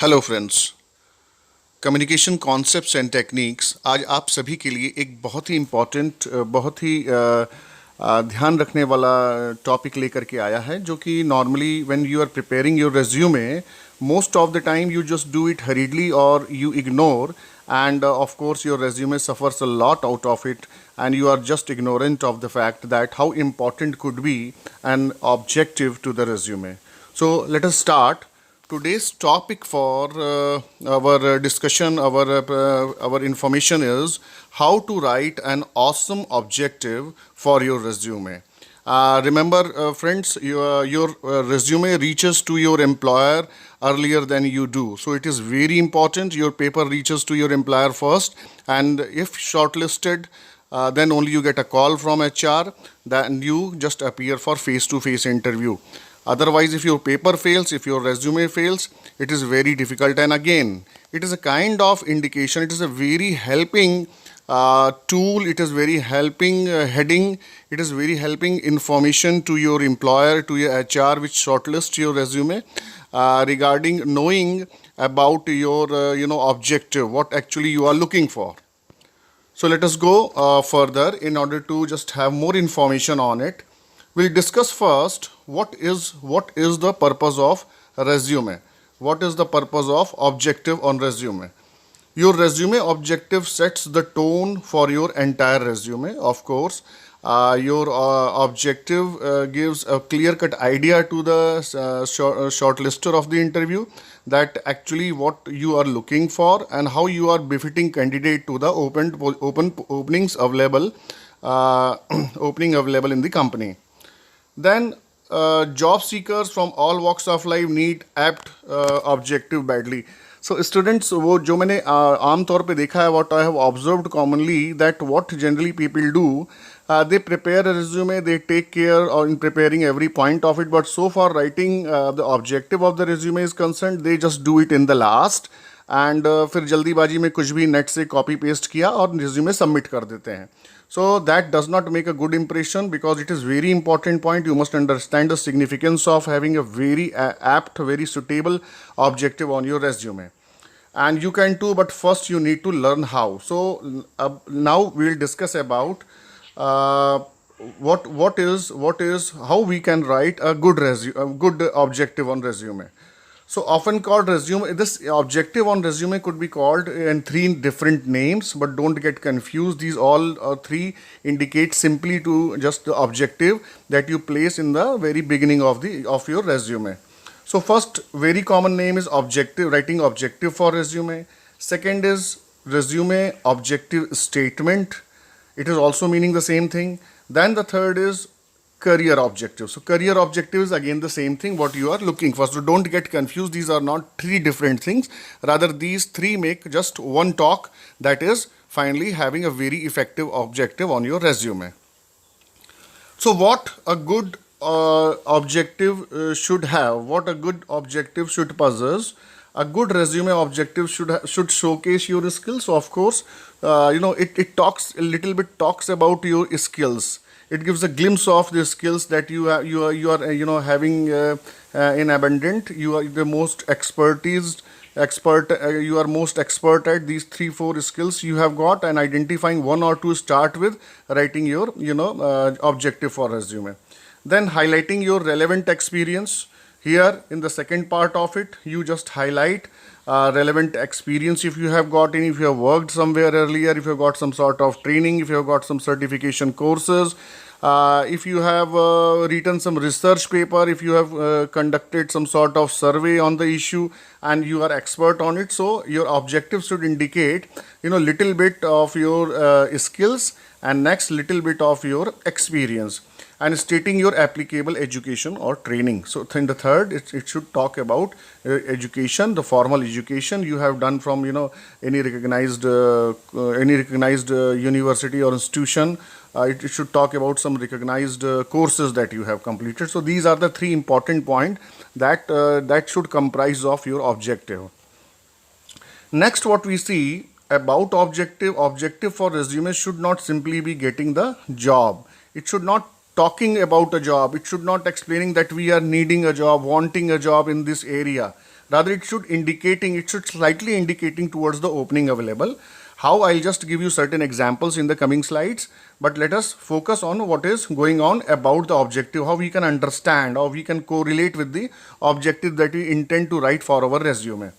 Hello friends. Communication concepts and techniques आज आप सभी के लिए एक बहुत ही इम्पॉर्टेंट बहुत ही ध्यान रखने वाला टॉपिक लेकर के आया है, जो कि normally when you are preparing your resume most of the time you just do it hurriedly or you ignore, and of course your resume suffers a lot out of it, and you are just ignorant of the fact that how important could be an objective to the resume. So let us start. Today's topic for our discussion, our information is how to write an awesome objective for your resume. Remember, friends, your resume reaches to your employer earlier than you do. So it is very important your paper reaches to your employer first, and if shortlisted, then only you get a call from HR. Then you just appear for face-to-face interview. Otherwise, if your paper fails, if your resume fails, it is very difficult. And again, it is a kind of indication, it is a very helping tool, it is very helping heading, it is very helping information to your employer, to your HR, which shortlist your resume regarding knowing about your objective, what actually you are looking for. So let us go further in order to just have more information on it. We'll discuss first what is the purpose of resume. What is the purpose of objective on resume? Your resume objective sets the tone for your entire resume. Of course, your objective gives a clear-cut idea to the shortlister of the interview that actually what you are looking for and how you are befitting candidate to the openings available opening available in the company. Then job seekers from all walks of life need apt objective badly. So students, वो जो मैंने आम तौर पे देखा है, what I have observed commonly, that what generally people do, they prepare a resume, they take care in preparing every point of it, but so far writing the objective of the resume is concerned, they just do it in the last, and फिर जल्दीबाजी में कुछ भी net से copy paste किया और resume submit कर देते हैं. So that does not make a good impression, because it is very important point. You must understand the significance of having a very apt, very suitable objective on your resume. And you can too, but first you need to learn how. So now we will discuss about uh, what is how we can write a good objective on resume. So often called resume, this objective on resume could be called in three different names, but don't get confused. These all three indicate simply to just the objective that you place in the very beginning of your resume. So first very common name is objective, writing objective for resume. Second is resume objective statement. It is also meaning the same thing. Then the third is career objective. So career objective is again the same thing what you are looking for. So don't get confused. These are not three different things. Rather, these three make just one talk, that is finally having a very effective objective on your resume. So what a good objective should have, what a good objective should possess. A good resume objective should showcase your skills. Of course, it talks a little bit, talks about your skills. It gives a glimpse of the skills that you are having in abundant. You are the most you are most expert at these 3-4 skills you have got, and identifying one or two, start with writing your objective for resume. Then highlighting your relevant experience. Here in the second part of it, you just highlight relevant experience if you have got any, if you have worked somewhere earlier, if you have got some sort of training, if you have got some certification courses, if you have written some research paper, if you have conducted some sort of survey on the issue and you are expert on it. So your objective should indicate little bit of your skills, and next little bit of your experience, and stating your applicable education or training. So in the third, it should talk about education, the formal education you have done from any recognized university or institution. It should talk about some recognized courses that you have completed. So these are the three important points that should comprise of your objective. Next, what we see about objective for resume should not simply be getting the job. It should not talking about a job. It should not explaining that we are needing a job, wanting a job in this area. Rather, it should slightly indicating towards the opening available. How, I'll just give you certain examples in the coming slides, but let us focus on what is going on about the objective, how we can understand, how we can correlate with the objective that we intend to write for our resume.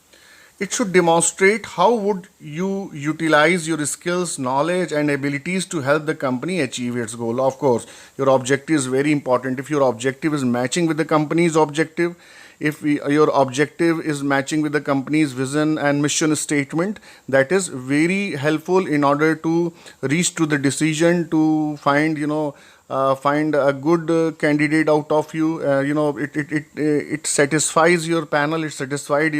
It should demonstrate how would you utilize your skills, knowledge and abilities to help the company achieve its goal. Of course, your objective is very important. If your objective is matching with the company's objective, if your objective is matching with the company's vision and mission statement, that is very helpful in order to reach to the decision to find, find a good candidate out of you. It satisfies your panel, it satisfies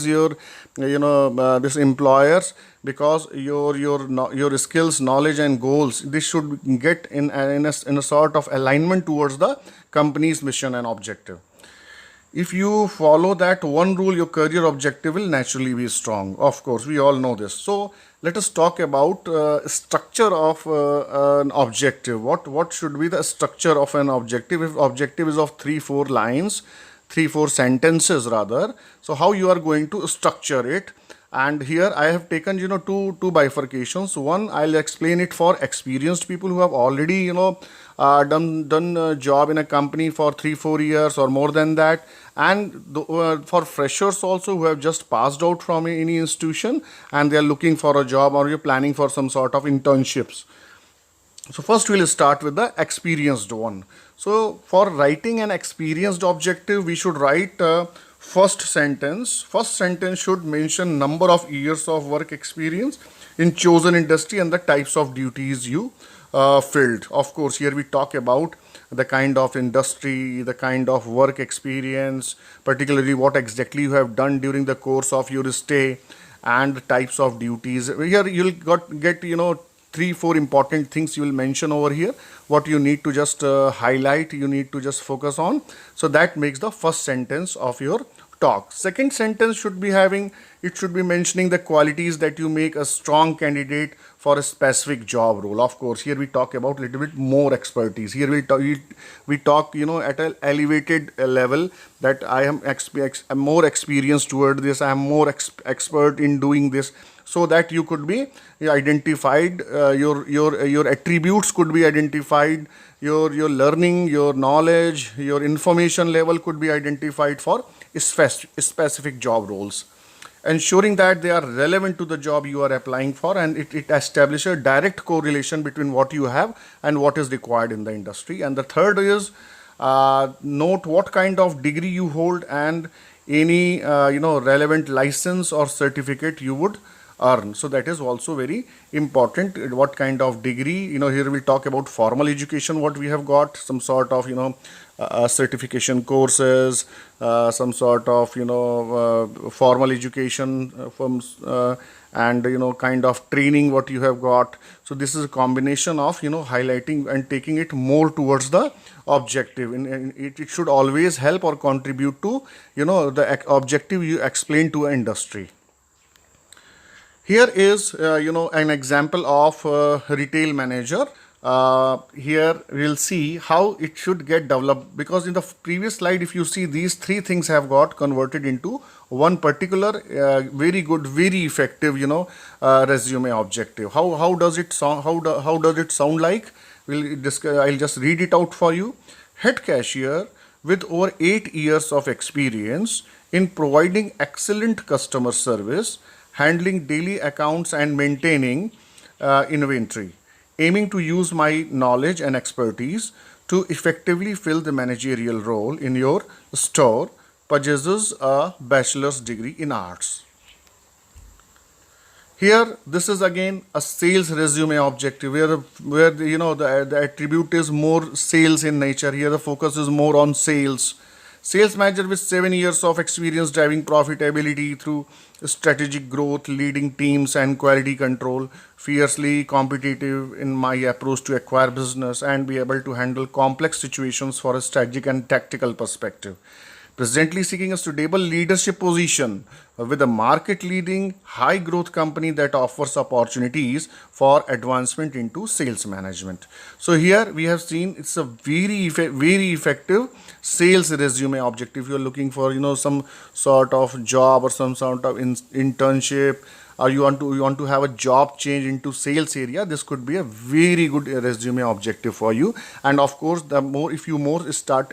your this employers, because your skills, knowledge and goals, this should get in a sort of alignment towards the company's mission and objective. If you follow that one rule, your career objective will naturally be strong. Of course, we all know this. So let us talk about structure of an objective. What should be the structure of an objective? If objective is of 3-4 lines, 3-4 sentences rather, so how you are going to structure it? And here I have taken two bifurcations. One, I'll explain it for experienced people who have already done a job in a company for 3-4 years or more than that, and for freshers also who have just passed out from any institution and they are looking for a job, or you're planning for some sort of internships. So first we'll start with the experienced one. So for writing an experienced objective, we should write first sentence. First sentence should mention number of years of work experience in chosen industry and the types of duties you filled. Of course, here we talk about the kind of industry, the kind of work experience, particularly what exactly you have done during the course of your stay, and the types of duties. Here you'll get 3-4 important things you will mention over here, what you need to just highlight, you need to just focus on. So that makes the first sentence of your talk. Second sentence should be mentioning the qualities that you make a strong candidate for a specific job role. Of course, here we talk about a little bit more expertise. Here we talk at an elevated level, that I am I'm more experienced toward this, I am more expert in doing this, so that you could be identified, your attributes could be identified, your learning, your knowledge, your information level could be identified for specific job roles, ensuring that they are relevant to the job you are applying for, and it establishes a direct correlation between what you have and what is required in the industry. And the third is note what kind of degree you hold and any relevant license or certificate you would earn. So that is also very important, what kind of degree. Here we talk about formal education, what we have got, some sort of certification courses, some sort of formal education firms, and kind of training what you have got. So this is a combination of highlighting and taking it more towards the objective, and it should always help or contribute to the objective you explain to an industry. Here is an example of retail manager. Here we'll see how it should get developed, because in the previous slide, if you see, these three things have got converted into one particular very good, very effective resume objective. How does it sound? How does it sound like? I'll just read it out for you. Head cashier with over 8 years of experience in providing excellent customer service, handling daily accounts and maintaining inventory, aiming to use my knowledge and expertise to effectively fill the managerial role in your store, possesses a bachelor's degree in arts. Here, this is again a sales resume objective, where the attribute is more sales in nature. Here the focus is more on sales. Sales manager with 7 years of experience driving profitability through strategic growth, leading teams and quality control, fiercely competitive in my approach to acquire business, and be able to handle complex situations for a strategic and tactical perspective. presently seeking a stable leadership position with a market leading high growth company that offers opportunities for advancement into sales management. So here we have seen it's a very effective sales resume objective. You're looking for some sort of job or some sort of internship, or you want to have a job change into sales area, this could be a very good resume objective for you. And of course, the more, if you more start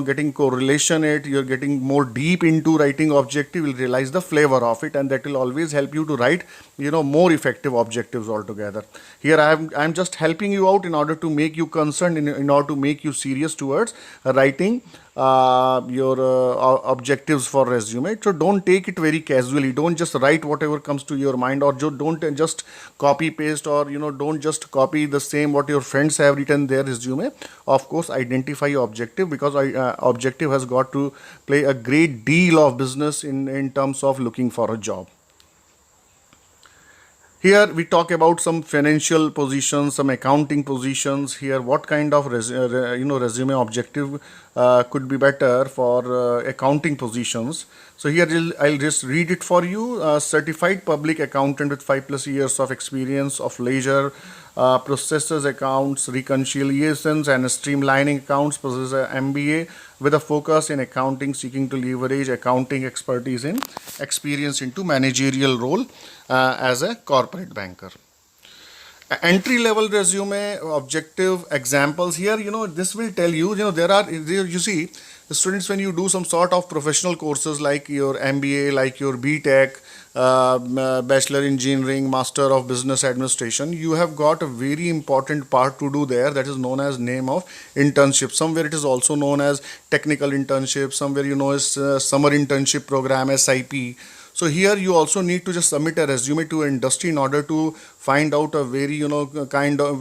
getting correlation it, you're getting more deep into writing objective, you'll realize the flavor of it, and that will always help you to write more effective objectives altogether. Here I'm just helping you out in order to make you concerned, in order to make you serious towards writing your objectives for resume. So don't take it very casually. Don't just write whatever comes to your mind, or don't just copy paste, or don't just copy the same what your friends have written their resume. Of course, identify your objective, because objective has got to play a great deal of business in terms of looking for a job. Here we talk about some financial positions, some accounting positions. Here, what kind of resume objective could be better for accounting positions? So here I'll just read it for you. Certified public accountant with 5+ years of experience of leisure, processes accounts, reconciliations, and streamlining accounts. Possesses a MBA with a focus in accounting, seeking to leverage accounting expertise in experience into managerial role as a corporate banker. Entry level resume objective examples. Here this will tell you, you see, the students, when you do some sort of professional courses like your MBA, like your BTech, Bachelor Engineering, Master of Business Administration, you have got a very important part to do there, that is known as name of internship. Somewhere it is also known as technical internship, somewhere as summer internship program, SIP. So here you also need to just submit a resume to industry in order to find out a very kind of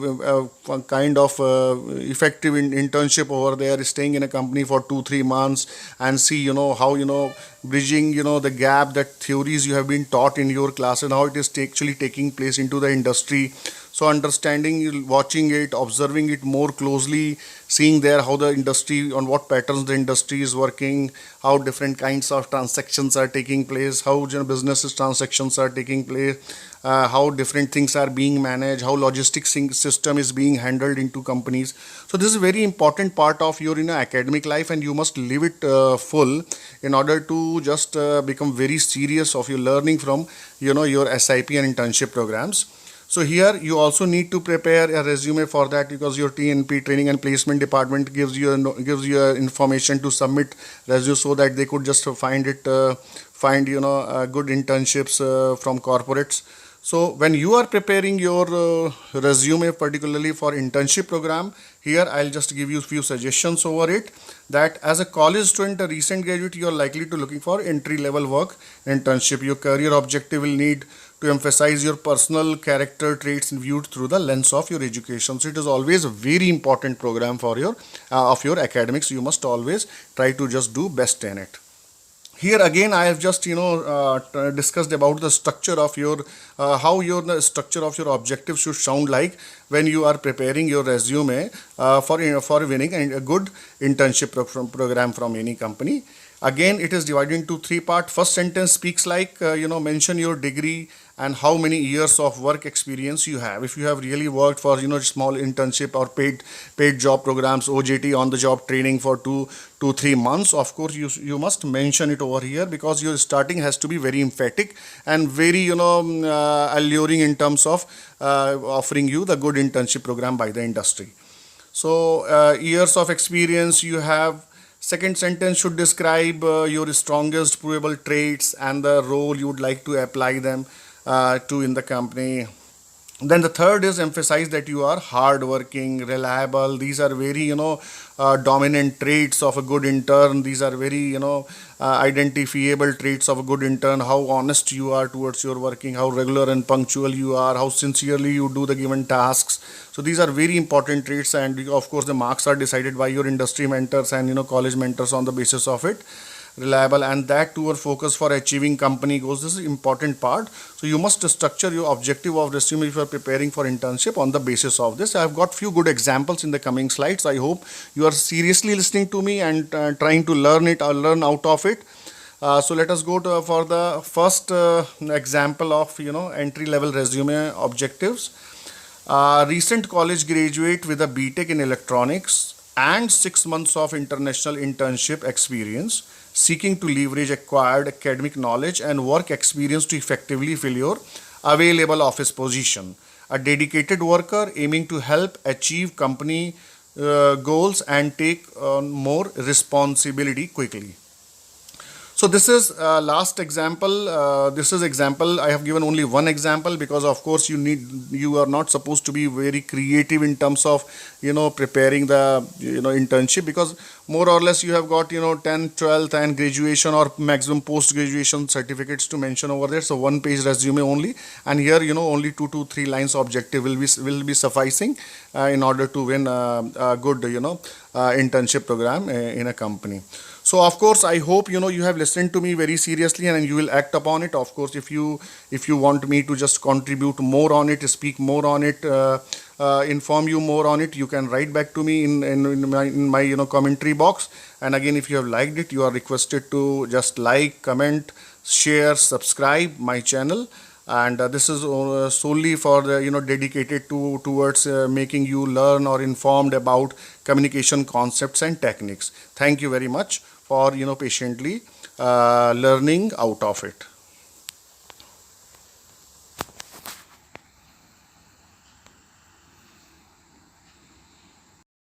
effective internship over there, staying in a company for 2-3 months, and see how bridging the gap that theories you have been taught in your class and how it is actually taking place into the industry. So understanding, watching it, observing it more closely, seeing there how the industry, on what patterns the industry is working, how different kinds of transactions are taking place, how businesses transactions are taking place, how different things are being managed, how logistics system is being handled into companies. So this is a very important part of your academic life, and you must live it full in order to just become very serious of your learning from your SIP and internship programs. So here you also need to prepare a resume for that, because your TNP, training and placement department, gives you information to submit resume, so that they could just find good internships from corporates. So when you are preparing your resume, particularly for internship program, here I'll just give you few suggestions over it. That as a college student, a recent graduate, you are likely to looking for entry level work internship. Your career objective will need to emphasize your personal character traits viewed through the lens of your education. So it is always a very important program for your of your academics. You must always try to just do best in it. Here again, I have just discussed about the structure of your how the structure of your objective should sound like when you are preparing your resume for winning a good internship program from any company. Again, it is divided into 3 parts. First sentence speaks like mention your degree and how many years of work experience you have. If you have really worked for small internship or paid job programs, OJT, on the job training for 2-3 months, of course you must mention it over here, because your starting has to be very emphatic and very alluring in terms of offering you the good internship program by the industry. So years of experience you have. Second sentence should describe your strongest provable traits and the role you would like to apply them to in the company. Then the third is emphasize that you are hardworking, reliable. These are very dominant traits of a good intern. These are very identifiable traits of a good intern. How honest you are towards your working, how regular and punctual you are, how sincerely you do the given tasks. So these are very important traits, and of course the marks are decided by your industry mentors and college mentors on the basis of it. reliable, and that too are focus for achieving company goals. This is important part. So you must structure your objective of resume if you are preparing for internship on the basis of this. I have got few good examples in the coming slides. I hope you are seriously listening to me and trying to learn it or learn out of it. So let us go to for the first example of entry level resume objectives. Recent college graduate with a BTech in electronics and 6 months of international internship experience, seeking to leverage acquired academic knowledge and work experience to effectively fill your available office position. A dedicated worker aiming to help achieve company goals and take on more responsibility quickly. So this is last example. This is example. I have given only one example because of course you are not supposed to be very creative in terms of preparing the internship, because more or less you have got 10th, 12th and graduation or maximum post graduation certificates to mention over there. So one page resume only, and here only 2 to 3 lines objective will be sufficing in order to win a good internship program in a company. So of course I hope you have listened to me very seriously and you will act upon it. Of course, if you want me to just contribute more on it, speak more on it, inform you more on it, you can write back to me in my commentary box. And again, if you have liked it, you are requested to just like, comment, share, subscribe my channel. And this is solely for the dedicated towards making you learn or informed about communication concepts and techniques. Thank you very much for patiently learning out of it.